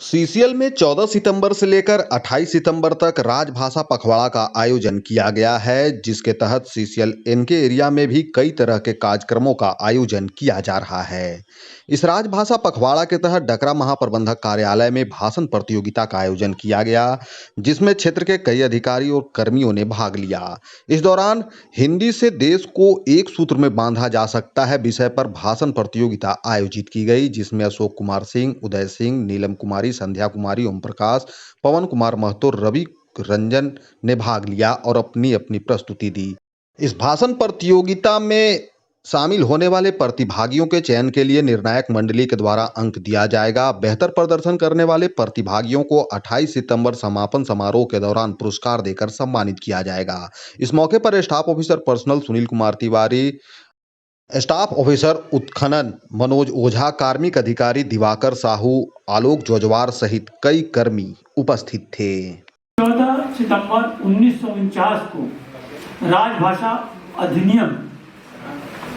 CCL में 14 सितंबर से लेकर 28 सितंबर तक राजभाषा पखवाड़ा का आयोजन किया गया है, जिसके तहत सीसीएल इनके एरिया में भी कई तरह के कार्यक्रमों का आयोजन किया जा रहा है। इस राजभाषा पखवाड़ा के तहत डकरा महाप्रबंधक कार्यालय में भाषण प्रतियोगिता का आयोजन किया गया, जिसमें क्षेत्र के कई अधिकारी और कर्मियों ने भाग लिया। इस दौरान हिंदी से देश को एक सूत्र में बांधा जा सकता है विषय पर भाषण प्रतियोगिता आयोजित की गई, जिसमें अशोक कुमार सिंह, उदय सिंह, नीलम कुमारी, संध्या कुमारी, ओम प्रकाश, पवन कुमार महतो, रवि रंजन ने भाग लिया और अपनी अपनी प्रस्तुति दी। इस भाषण प्रतियोगिता में शामिल होने वाले प्रतिभागियों के चयन के लिए निर्णायक मंडली के द्वारा अंक दिया जाएगा। बेहतर प्रदर्शन करने वाले प्रतिभागियों को 28 सितंबर समापन समारोह के दौरान पुरस्कार देकर सम्मानित किया जाएगा। इस मौके पर staff officer personal Sunil Kumar Tiwari, staff officer उत्खनन मनोज ओझा, कार्मिक अधिकारी दिवाकर साहू, आलोक जोजवार सहित कई कर्मी उपस्थित थे। 14 सितंबर 1949 को राजभाषा अधिनियम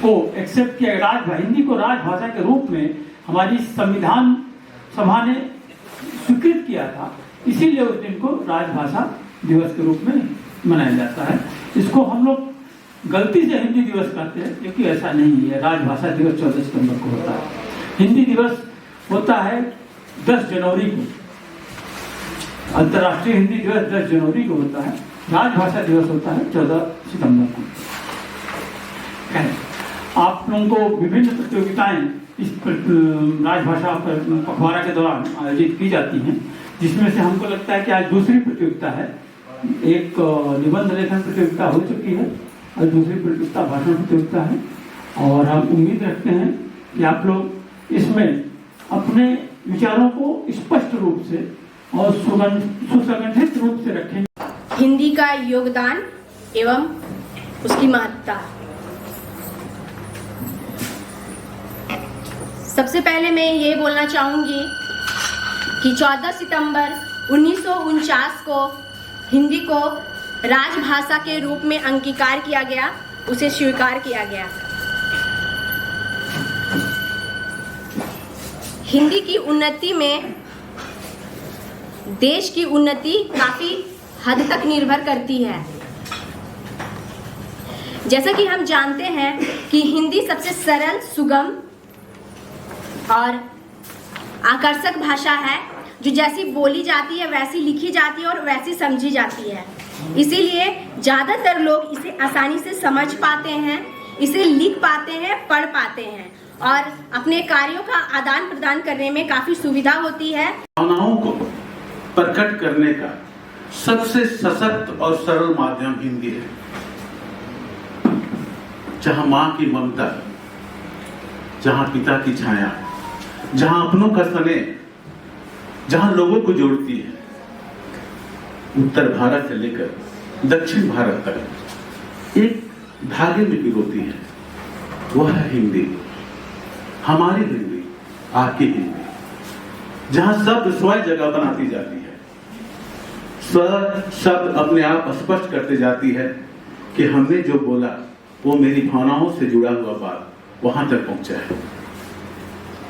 को एक्सेप्ट किया। हिंदी को राजभाषा के रूप में हमारी संविधान सभा ने स्वीकृत किया था, इसीलिए उस दिन को राजभाषा दिवस के रूप में मनाया जाता है। इसको हम लोग गलती से हिंदी दिवस कहते हैं, क्योंकि ऐसा नहीं है। राजभाषा दिवस 14 सितंबर को होता है। हिंदी दिवस होता है 10 जनवरी को, अंतर्राष्ट्रीय हिंदी दिवस 10 जनवरी को होता है। राजभाषा दिवस होता है 14 सितंबर को। आप लोगों को विभिन्न प्रतियोगिताएं इस राजभाषा पखवाड़ा के दौरान आयोजित की जाती हैं, जिसमें से हमको लगता है कि आज दूसरी प्रतियोगिता है। एक निबंध लेखन प्रतियोगिता हो चुकी है और दूसरी प्रतियोगिता भाषण प्रतियोगिता है, और हम उम्मीद रखते हैं कि आप लोग इसमें अपने विचारों को स्पष्ट रूप से और सुसंगठित रूप से रखेंगे। हिंदी का योगदान एवं उसकी महत्ता। सबसे पहले मैं ये बोलना चाहूँगी कि 14 सितंबर 1949 को हिंदी को राजभाषा के रूप में अंगीकार किया गया, उसे स्वीकार किया गया। हिंदी की उन्नति में देश की उन्नति काफ़ी हद तक निर्भर करती है। जैसा कि हम जानते हैं कि हिंदी सबसे सरल, सुगम और आकर्षक भाषा है, जो जैसी बोली जाती है वैसी लिखी जाती है और वैसी समझी जाती है। इसीलिए ज़्यादातर लोग इसे आसानी से समझ पाते हैं, इसे लिख पाते हैं, पढ़ पाते हैं और अपने कार्यों का आदान प्रदान करने में काफ़ी सुविधा होती है। भावनाओं को प्रकट करने का सबसे सशक्त और सरल माध्यम हिंदी है। जहां माँ की ममता, जहां पिता की छाया, जहां अपनों का स्नेह, जहां लोगों को जोड़ती है। उत्तर भारत से लेकर दक्षिण भारत तक एक धागे में पिरोती है, वह है हिंदी। हमारी हिंदी, आपकी हिंदी, जहां शब्द स्वयं जगह बनाती जाती है, शब्द अपने आप स्पष्ट करते जाती है कि हमने जो बोला वो मेरी भावनाओं से जुड़ा हुआ बात वहां तक पहुंचा है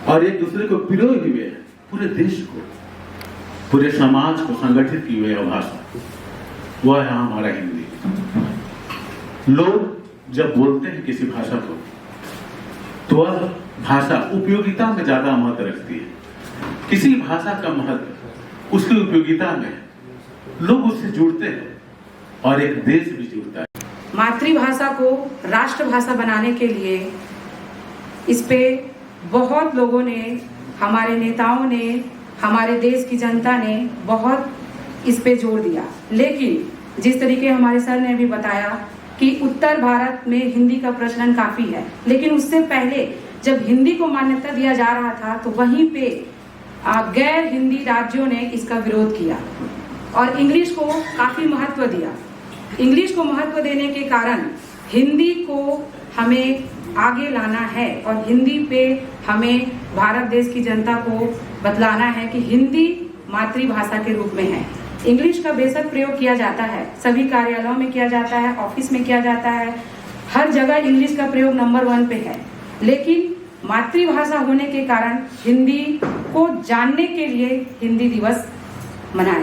और एक दूसरे को पिरोए हुए है। पूरे देश को, पूरे समाज को संगठित की हुई भाषा, वह है हमारा हिंदी। लोग जब बोलते हैं किसी भाषा को, तो वह भाषा उपयोगिता में ज्यादा महत्व रखती है। किसी भाषा का महत्व उसकी उपयोगिता में, लोग उससे जुड़ते हैं और एक देश भी जुड़ता है। मातृभाषा को राष्ट्रभाषा बनाने के लिए इस पे बहुत लोगों ने, हमारे नेताओं ने, हमारे देश की जनता ने बहुत इस पे जोर दिया। लेकिन जिस तरीके हमारे सर ने भी बताया कि उत्तर भारत में हिंदी का प्रचलन काफ़ी है, लेकिन उससे पहले जब हिंदी को मान्यता दिया जा रहा था तो वहीं पे गैर हिंदी राज्यों ने इसका विरोध किया और इंग्लिश को काफ़ी महत्व दिया। इंग्लिश को महत्व देने के कारण हिंदी को हमें आगे लाना है और हिंदी पे हमें भारत देश की जनता को बतलाना है कि हिंदी मातृभाषा के रूप में है। इंग्लिश का बेशक प्रयोग किया जाता है, सभी कार्यालयों में किया जाता है, ऑफिस में किया जाता है, हर जगह इंग्लिश का प्रयोग नंबर 1 पे है। लेकिन मातृभाषा होने के कारण हिंदी को जानने के लिए हिंदी दिवस मनाया।